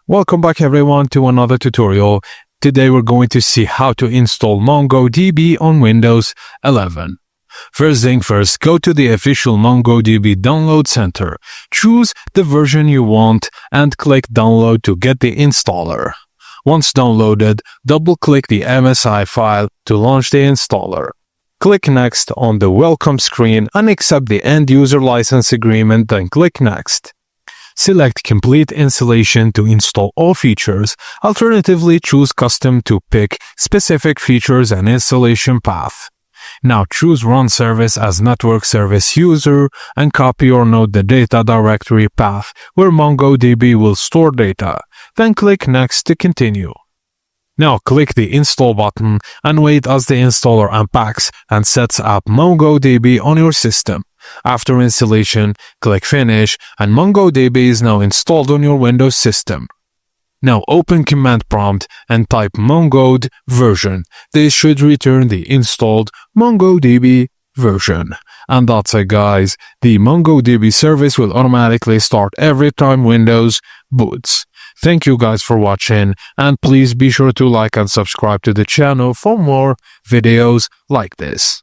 Welcome back everyone to another tutorial. Today we're going to see how to install MongoDB on Windows 11. First thing first, go to the official MongoDB download center. Choose the version you want and click download to get the installer. Once downloaded, double-click the MSI file to launch the installer. Click Next on the welcome screen and accept the end-user license agreement, then click Next. Select Complete Installation to install all features. Alternatively, choose Custom to pick specific features and installation path. Now choose Run Service as Network Service User and copy or note the data directory path where MongoDB will store data. Then click Next to continue. Now click the Install button and wait as the installer unpacks and sets up MongoDB on your system. After installation, click Finish and MongoDB is now installed on your Windows system. Now open Command Prompt and type mongod version. This should return the installed MongoDB version. And that's it guys, the MongoDB service will automatically start every time Windows boots. Thank you guys for watching and please be sure to like and subscribe to the channel for more videos like this.